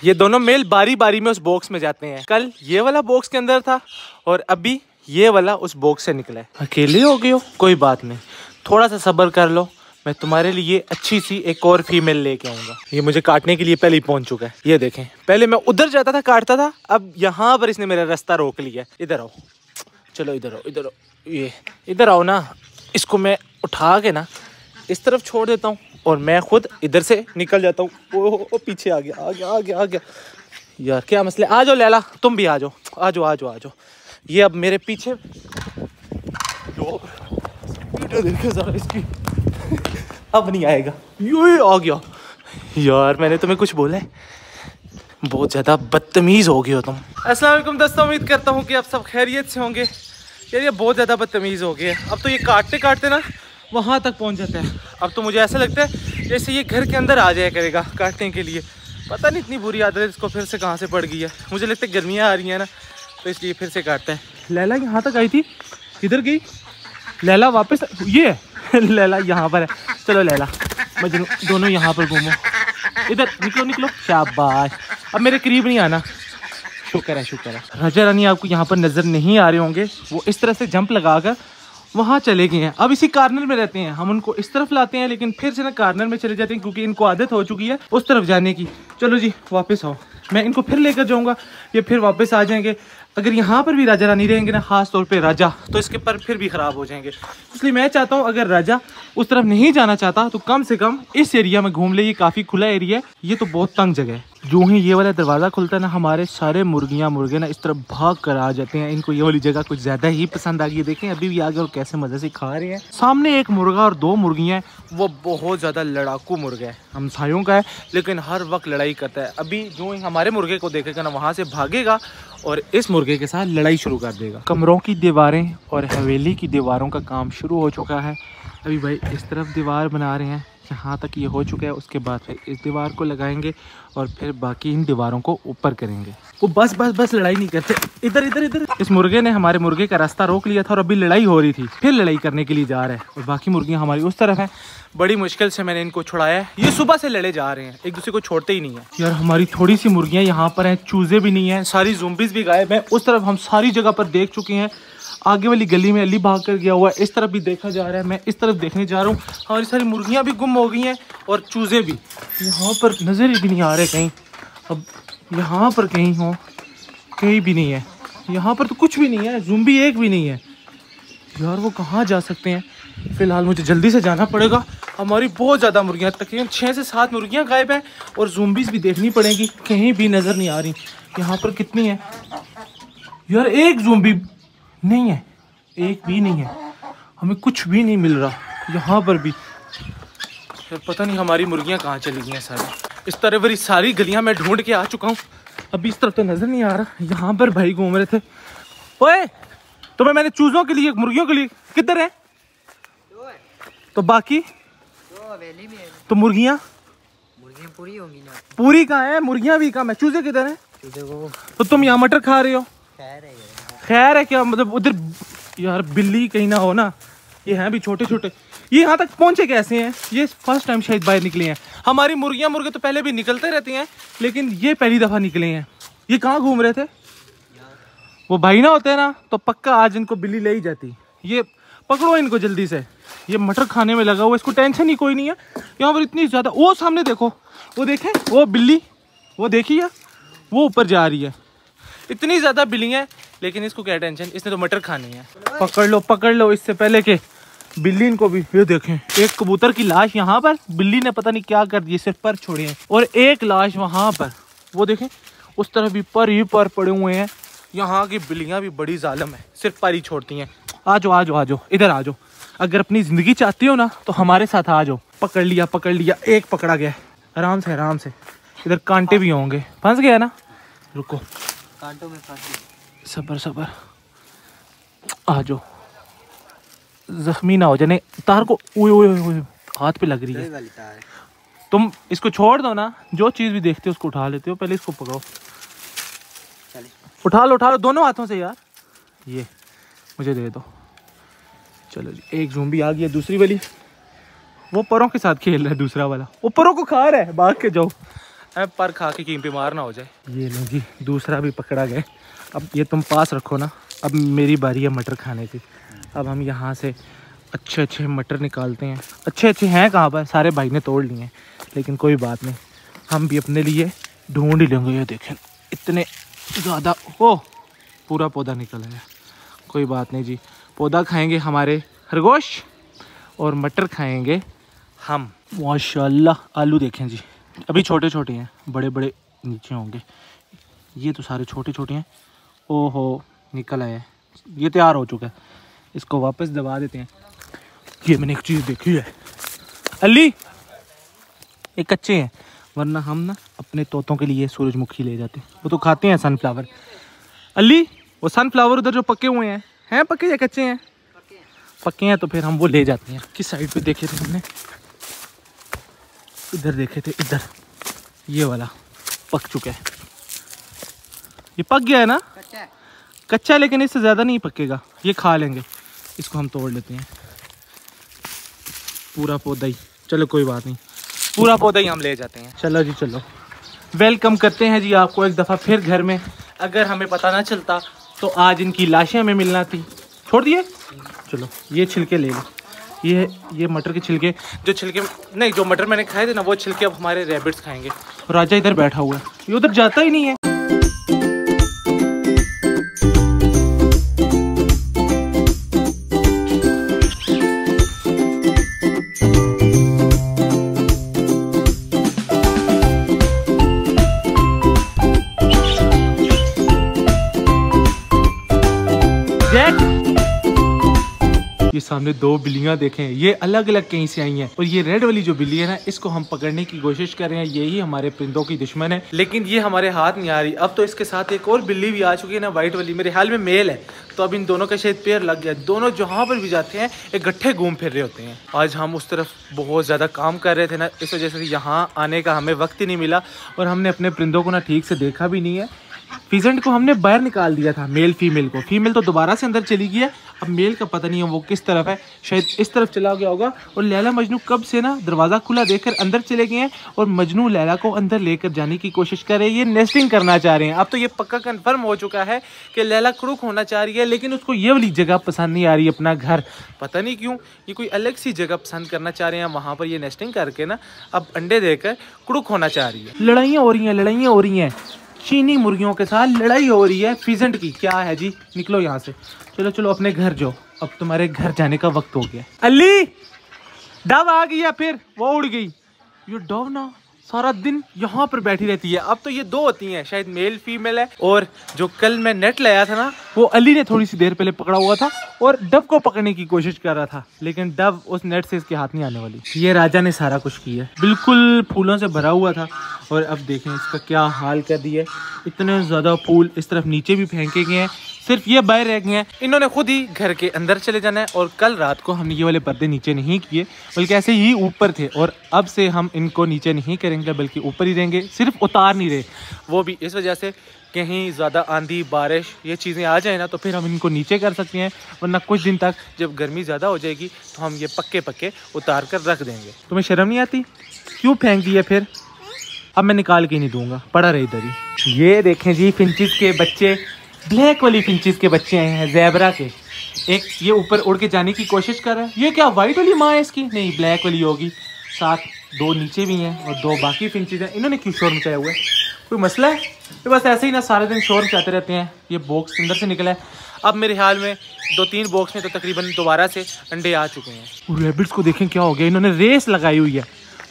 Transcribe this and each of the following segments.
ये दोनों मेल बारी बारी में उस बॉक्स में जाते हैं। कल ये वाला बॉक्स के अंदर था और अभी ये वाला उस बॉक्स से निकला है। अकेले हो गए हो, कोई बात नहीं, थोड़ा सा सब्र कर लो, मैं तुम्हारे लिए अच्छी सी एक और फीमेल लेके आऊंगा। ये मुझे काटने के लिए पहले ही पहुंच चुका है। ये देखें, पहले मैं उधर जाता था काटता था, अब यहाँ पर इसने मेरा रास्ता रोक लिया। इधर आओ, चलो इधर आओ, इधर आओ, ये इधर आओ ना। इसको मैं उठा के ना इस तरफ छोड़ देता हूँ और मैं खुद इधर से निकल जाता हूँ। ओ पीछे आ गया, आ गया, आ गया, आ गया। यार क्या मसला, आ जाओ लैला, तुम भी आ जाओ, आ जाओ, आ जाओ, आ जाओ। ये अब मेरे पीछे देखो जरा इसकी, अब नहीं आएगा। ये आ गया। यार मैंने तुम्हें कुछ बोला है? बहुत ज़्यादा बदतमीज़ हो गए हो तुम। अस्सलाम वालेकुम दोस्तों, उम्मीद करता हूँ कि आप सब खैरियत से होंगे। यार ये बहुत ज़्यादा बदतमीज़ हो गए। अब तो ये काटते काटते ना वहाँ तक पहुँच जाता है। अब तो मुझे ऐसा लगता है जैसे ये घर के अंदर आ जाया करेगा काटने के लिए। पता नहीं इतनी बुरी आदत इसको फिर से कहाँ से पड़ गई है। मुझे लगता है गर्मियाँ आ रही हैं ना, तो इसलिए फिर से काटता है। लैला यहाँ तक आई थी, किधर गई लैला? वापस ये लैला यहाँ पर है। चलो लैला मजनू, दोनों यहाँ पर घूमो। इधर निकलो, निकलो, शाबाश। अब मेरे करीब नहीं आना। शुक्र है, शुक्र है। राजा रानी आपको यहाँ पर नज़र नहीं आ रहे होंगे, वो इस तरह से जंप लगाकर वहाँ चले गए हैं। अब इसी कार्नर में रहते हैं। हम उनको इस तरफ लाते हैं लेकिन फिर से ना कार्नर में चले जाते हैं क्योंकि इनको आदत हो चुकी है उस तरफ जाने की। चलो जी वापस आओ, मैं इनको फिर लेकर जाऊँगा, ये फिर वापस आ जाएंगे। अगर यहाँ पर भी राजा रानी रहेंगे ना, खास तौर पे राजा, तो इसके पर फिर भी ख़राब हो जाएंगे। इसलिए मैं चाहता हूँ अगर राजा उस तरफ नहीं जाना चाहता तो कम से कम इस एरिया में घूम ले। ये काफ़ी खुला एरिया है, ये तो बहुत तंग जगह है। जो ही ये वाला दरवाज़ा खुलता है ना, हमारे सारे मुर्गे ना इस तरफ भाग कर आ जाते हैं। इनको ये वाली जगह कुछ ज़्यादा ही पसंद आ गई है। देखें अभी भी आगे और कैसे मज़े से खा रहे हैं। सामने एक मुर्गा और दो मुर्गियाँ, वो बहुत ज़्यादा लड़ाकू मुर्गा है, हमसायों का है, लेकिन हर वक्त लड़ाई करता है। अभी जो ही हमारे मुर्गे को देखेगा ना, वहाँ से भागेगा और इस मुर्गे के साथ लड़ाई शुरू कर देगा। कमरों की दीवारें और हवेली की दीवारों का काम शुरू हो चुका है। अभी भाई इस तरफ दीवार बना रहे हैं, यहाँ तक ये हो चुका है। उसके बाद फिर इस दीवार को लगाएंगे और फिर बाकी इन दीवारों को ऊपर करेंगे। वो बस बस बस लड़ाई नहीं करते। इधर इधर इधर इस मुर्गे ने हमारे मुर्गे का रास्ता रोक लिया था और अभी लड़ाई हो रही थी, फिर लड़ाई करने के लिए जा रहा है। और बाकी मुर्गियाँ हमारी उस तरफ हैं। बड़ी मुश्किल से मैंने इनको छुड़ाया है। ये सुबह से लड़े जा रहे हैं, एक दूसरे को छोड़ते ही नहीं है। यार हमारी थोड़ी सी मुर्गियाँ यहाँ पर हैं, चूजे भी नहीं है, सारी ज़ुम्बीज़ भी गायब हैं। उस तरफ हम सारी जगह पर देख चुके हैं। आगे वाली गली में अली भाग कर गया हुआ है, इस तरफ भी देखा जा रहा है। मैं इस तरफ देखने जा रहा हूँ, हमारी सारी मुर्गियाँ भी गुम हो गई हैं और चूजे भी यहाँ पर नज़र ही भी नहीं आ रहे कहीं। अब यहाँ पर कहीं हो, कहीं भी नहीं है। यहाँ पर तो कुछ भी नहीं है, ज़ुम्बी एक भी नहीं है। यार वो कहाँ जा सकते हैं? फ़िलहाल मुझे जल्दी से जाना पड़ेगा। हमारी बहुत ज़्यादा मुर्गियाँ, तकरीबन 6 से 7 मुर्गियाँ गायब हैं और ज़ुम्बीज़ भी देखनी पड़ेगी, कहीं भी नज़र नहीं आ रही। यहाँ पर कितनी है यार? एक ज़ुम्बी नहीं है, एक भी नहीं है। हमें कुछ भी नहीं मिल रहा यहाँ पर भी। यार पता नहीं हमारी मुर्गियाँ कहाँ चली गई हैं सारी। इस तरह वाली सारी गलियाँ मैं ढूंढ के आ चुका हूँ, अभी इस तरफ तो नज़र नहीं आ रहा। यहाँ पर भाई घूम रहे थे। ओए तो मैंने चूज़ों के लिए, मुर्गियों के लिए किधर है? तो बाकी तो मुर्गियाँ पूरी होंगी ना? पूरी कहाँ है? मुर्गियाँ भी कहाँ है? चूजे किधर है? तो तुम यहाँ मटर खा रहे हो? खैर है क्या मतलब? उधर यार बिल्ली कहीं ना हो ना। ये हैं भी छोटे छोटे, ये यहाँ तक पहुँचे कैसे हैं? ये फर्स्ट टाइम शायद बाहर निकले हैं। हमारी मुर्गियाँ मुर्गे तो पहले भी निकलते रहते हैं, लेकिन ये पहली दफ़ा निकले हैं। ये कहाँ घूम रहे थे? वो भाई ना होते हैं ना, तो पक्का आज इनको बिल्ली ले ही जाती। ये पकड़ो इनको जल्दी से, ये मटर खाने में लगा हुआ, इसको टेंशन ही कोई नहीं है। यहाँ पर इतनी ज़्यादा, वो सामने देखो, वो देखें वो बिल्ली, वो देखिए वो ऊपर जा रही है। इतनी ज़्यादा बिल्ली है, लेकिन इसको क्या टेंशन, इसने तो मटर खानी है। पकड़ लो इससे पहले कि बिल्ली इनको भी। ये देखें एक कबूतर की लाश यहाँ पर, बिल्ली ने पता नहीं क्या कर दिया, सिर्फ पर छोड़े हैं। और एक लाश वहाँ पर, वो देखें उस तरफ भी पर ही पर पड़े हुए हैं। यहाँ की बिल्लियाँ भी बड़ी जालिम है, सिर्फ पर ही छोड़ती हैं। आ जाओ आ जाओ आ जाओ, इधर आ जाओ। अगर अपनी ज़िंदगी चाहती हो ना तो हमारे साथ आ जाओ। पकड़ लिया, एक पकड़ा गया। आराम से आराम से, इधर कांटे भी होंगे। फंस गया ना, रुको, कांटों में फंस। सबर आ जाओ, जख्मी ना हो जाने। तार को ओए हाथ पे लग रही है। तुम इसको छोड़ दो ना, जो चीज़ भी देखते हो उसको उठा लेते हो। पहले इसको पकड़ो, उठा लो दोनों हाथों से यार। ये मुझे दे दो। चलो जी, एक ज़ूम्बी आ गया। दूसरी वाली वो परों के साथ खेल रहा है, दूसरा वाला वो परों को खा रहा है। भाग के जाओ, पर खा के कहीं बीमार ना हो जाए। ये लो जी, दूसरा भी पकड़ा गया। अब ये तुम पास रखो ना, अब मेरी बारी है मटर खाने की। अब हम यहाँ से अच्छे अच्छे मटर निकालते हैं। अच्छे अच्छे हैं कहाँ पर, सारे भाई ने तोड़ लिए हैं, लेकिन कोई बात नहीं, हम भी अपने लिए ढूंढ ही लेंगे। ये देखें इतने ज़्यादा, ओ पूरा पौधा निकल आया। कोई बात नहीं जी, पौधा खाएंगे हमारे खरगोश और मटर खाएंगे हम। माशाल्लाह आलू देखें जी, अभी छोटे छोटे हैं, बड़े बड़े नीचे होंगे। ये तो सारे छोटे छोटे हैं। ओहो निकल आया है, ये तैयार हो चुका है। इसको वापस दबा देते हैं। ये मैंने एक चीज़ देखी है अली, ये कच्चे हैं, वरना हम ना अपने तोतों के लिए सूरजमुखी ले जाते हैं, वो तो खाते हैं सनफ्लावर। अली वो सनफ्लावर उधर जो पके हुए हैं पके या कच्चे हैं? पके हैं तो फिर हम वो ले जाते हैं। किस साइड पे देखे थे हमने? इधर देखे थे, इधर। ये वाला पक चुका है, ये पक गया है ना? कच्चा है लेकिन इससे ज़्यादा नहीं पकेगा, ये खा लेंगे। इसको हम तोड़ लेते हैं, पूरा पौधा ही। चलो कोई बात नहीं, पूरा पौधा ही हम ले जाते हैं। चलो जी चलो, वेलकम करते हैं जी आपको एक दफ़ा फिर घर में। अगर हमें पता ना चलता तो आज इनकी लाशें हमें मिलना थी। छोड़ दिए। चलो ये छिलके ले लो, ये मटर के छिलके, जो छिलके नहीं, जो मटर मैंने खाए थे ना, वो छिलके अब हमारे रैबिट्स खाएंगे। राजा इधर बैठा हुआ है, ये उधर जाता ही नहीं है। ये सामने दो बिल्लियां देखें, ये अलग अलग कहीं से आई हैं, और ये रेड वाली जो बिल्ली है ना, इसको हम पकड़ने की कोशिश कर रहे हैं। यही हमारे परिंदों की दुश्मन है, लेकिन ये हमारे हाथ नहीं आ रही। अब तो इसके साथ एक और बिल्ली भी आ चुकी है ना, वाइट वाली, मेरे ख्याल में मेल है। तो अब इन दोनों का शायद पेयर लग गया। दोनों जहाँ पर भी जाते हैं इकट्ठे घूम फिर रहे होते हैं। आज हम उस तरफ बहुत ज़्यादा काम कर रहे थे ना, इस वजह से यहाँ आने का हमें वक्त ही नहीं मिला, और हमने अपने परिंदों को ना ठीक से देखा भी नहीं है। फीजेंट को हमने बाहर निकाल दिया था, मेल फीमेल को। फीमेल तो दोबारा से अंदर चली गई है, अब मेल का पता नहीं है वो किस तरफ है, शायद इस तरफ चला गया होगा। और लैला मजनू कब से ना दरवाज़ा खुला देखकर अंदर चले गए हैं, और मजनू लैला को अंदर लेकर जाने की कोशिश कर रहे हैं। ये नेस्टिंग करना चाह रहे हैं। अब तो ये पक्का कंफर्म हो चुका है कि लैला क्रुक होना चाह रही है, लेकिन उसको ये वाली जगह पसंद नहीं आ रही, अपना घर। पता नहीं क्यों, ये कोई अलग सी जगह पसंद करना चाह रहे हैं। वहाँ पर ये नेस्टिंग करके ना अब अंडे देकर क्रुक होना चाह रही है। लड़ाइयाँ हो रही हैं, चीनी मुर्गियों के साथ लड़ाई हो रही है फीजेंट की। क्या है जी, निकलो यहाँ से। चलो चलो अपने घर जाओ, अब तुम्हारे घर जाने का वक्त हो गया। अली डव आ गई है, फिर वो उड़ गई। ये डव ना सारा दिन यहाँ पर बैठी रहती है। अब तो ये दो होती हैं, शायद मेल फीमेल है। और जो कल मैं नेट लाया था ना, वो अली ने थोड़ी सी देर पहले पकड़ा हुआ था और डव को पकड़ने की कोशिश कर रहा था, लेकिन डव उस नेट से इसके हाथ नहीं आने वाली। ये राजा ने सारा कुछ किया, बिल्कुल फूलों से भरा हुआ था, और अब देखें इसका क्या हाल कर दिया। इतने ज़्यादा फूल इस तरफ नीचे भी फेंके गए हैं, सिर्फ ये बाहर रह गए हैं। इन्होंने खुद ही घर के अंदर चले जाना है। और कल रात को हमने ये वाले पर्दे नीचे नहीं किए, बल्कि ऐसे ही ऊपर थे, और अब से हम इनको नीचे नहीं करेंगे बल्कि ऊपर ही रहेंगे। सिर्फ उतार नहीं रहे, वो भी इस वजह से कहीं ज़्यादा आंधी बारिश ये चीज़ें आ जाए ना, तो फिर हम इनको नीचे कर सकते हैं, वरना कुछ दिन तक जब गर्मी ज़्यादा हो जाएगी तो हम ये पक्के पक्के उतार कर रख देंगे। तुम्हें शर्म नहीं आती? क्यों फेंक दिया फिर? अब मैं निकाल के नहीं दूंगा, पड़ा रहे इधर ही। ये देखें जी फिंचिस के बच्चे, ब्लैक वाली फिंचिस के बच्चे आए हैं, ज़ेबरा के। एक ये ऊपर उड़ के जाने की कोशिश कर रहा है। ये क्या वाइट वाली माँ है इसकी? नहीं, ब्लैक वाली होगी। साथ दो नीचे भी हैं और दो बाकी फिंचिस हैं। इन्होंने क्यों शोर मचाया हुआ है? कोई मसला है? तो बस ऐसे ही ना सारे दिन शोर मचाते रहते हैं। ये बॉक्स अंदर से निकला है। अब मेरे ख्याल में 2-3 बॉक्स में तो तकरीबन दोबारा से अंडे आ चुके हैं। रैबिट्स को देखें क्या हो गया, इन्होंने रेस लगाई हुई है,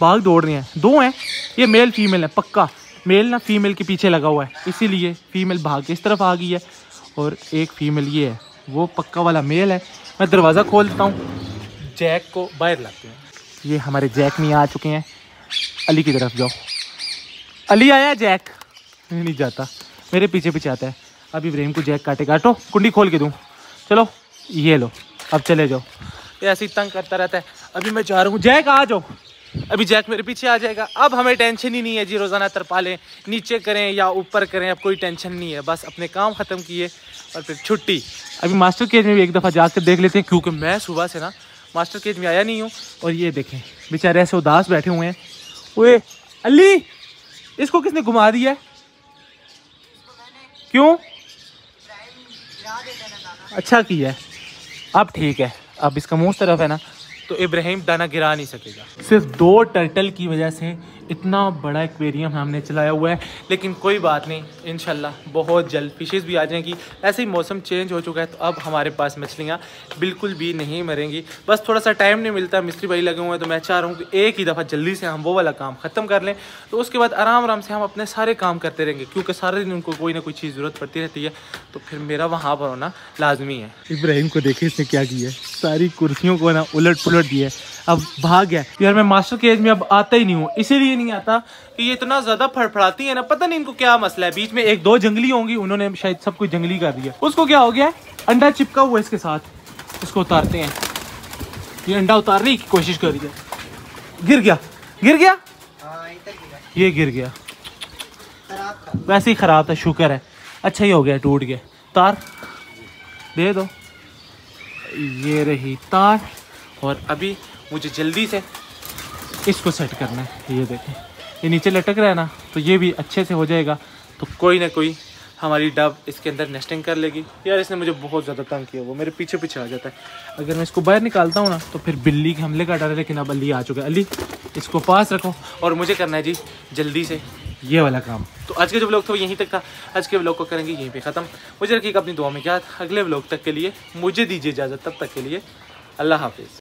भाग दौड़ रहे हैं। दो हैं, ये मेल फीमेल है पक्का। मेल ना फीमेल के पीछे लगा हुआ है, इसीलिए फीमेल भाग के इस तरफ आ गई है। और एक फीमेल ये है, वो पक्का वाला मेल है। मैं दरवाज़ा खोल देता हूँ, जैक को बाहर लाते हैं। ये हमारे जैक नहीं आ चुके हैं। अली की तरफ जाओ। अली आया? जैक नहीं जाता, मेरे पीछे पीछे आता है। अब इब्राहिम को जैक काटो, कुंडी खोल के दूँ। चलो ये लो, अब चले जाओ। ये ऐसे ही तंग करता रहता है। अभी मैं चाह रहा हूँ जैक आ जाओ, अभी जैक मेरे पीछे आ जाएगा। अब हमें टेंशन ही नहीं है जी, रोज़ाना तरपालें नीचे करें या ऊपर करें, अब कोई टेंशन नहीं है। बस अपने काम ख़त्म किए और फिर छुट्टी। अभी मास्टर केज में भी एक दफ़ा जाकर देख लेते हैं, क्योंकि मैं सुबह से ना मास्टर केज में आया नहीं हूँ। और ये देखें बेचारे ऐसे उदास बैठे हुए हैं। ओए अली इसको किसने घुमा दिया है? क्यों? अच्छा किया है। अब ठीक है, अब इसका मुंह तरफ है ना, तो इब्राहिम दाना गिरा नहीं सकेगा। सिर्फ 2 टर्टल की वजह से इतना बड़ा एक्वेरियम हमने चलाया हुआ है, लेकिन कोई बात नहीं, इंशाल्लाह बहुत जल्द फिशेस भी आ जाएंगी। ऐसे ही मौसम चेंज हो चुका है, तो अब हमारे पास मछलियाँ बिल्कुल भी नहीं मरेंगी। बस थोड़ा सा टाइम नहीं मिलता, मिस्त्री भाई लगे हुए हैं, तो मैं चाह रहा हूँ कि एक ही दफ़ा जल्दी से हम वो वाला काम ख़त्म कर लें, तो उसके बाद आराम आराम से हम अपने सारे काम करते रहेंगे, क्योंकि सारे दिन उनको कोई ना कोई चीज़ ज़रूरत पड़ती रहती है। तो फिर मेरा वहाँ पर होना लाजमी है। इब्राहिम को देखे इसने क्या किया है, सारी कुर्सियों को ना उलट पुलट दिया है, अब भाग गया। यार मैं मास्टर केज में अब आता ही नहीं हूँ, इसीलिए नहीं आता कि ये इतना ज्यादा फड़फड़ाती है ना, पता नहीं इनको क्या मसला है। बीच में 1-2 जंगली होंगी, उन्होंने शायद सब कुछ जंगली कर दिया। उसको क्या हो गया है, अंडा चिपका हुआ है इसके साथ, इसको उतारते हैं। ये अंडा उतारने की कोशिश कर रही है, गिर गया, गिर गया, ये गिर गया, वैसे ही खराब था, शुक्र है अच्छा ही हो गया, टूट गया। तार दे दो, ये रही तार। और अभी मुझे जल्दी से इसको सेट करना है। ये देखें, ये नीचे लटक रहा है ना, तो ये भी अच्छे से हो जाएगा, तो कोई ना कोई हमारी डब इसके अंदर नेस्टिंग कर लेगी। यार इसने मुझे बहुत ज़्यादा तंग किया, वो मेरे पीछे पीछे आ जाता है। अगर मैं इसको बाहर निकालता हूँ ना, तो फिर बिल्ली के हमले का डर है, लेकिन अब अली आ चुका है। अली इसको पास रखो, और मुझे करना है जी जल्दी से ये वाला काम। तो आज के जो व्लॉग था वो यहीं तक था, आज के व्लॉग को करेंगे यहीं पे ख़त्म। मुझे रखिएगा अपनी दुआ में याद। अगले व्लॉग तक के लिए मुझे दीजिए इजाज़त, तब तक के लिए अल्लाह हाफिज़।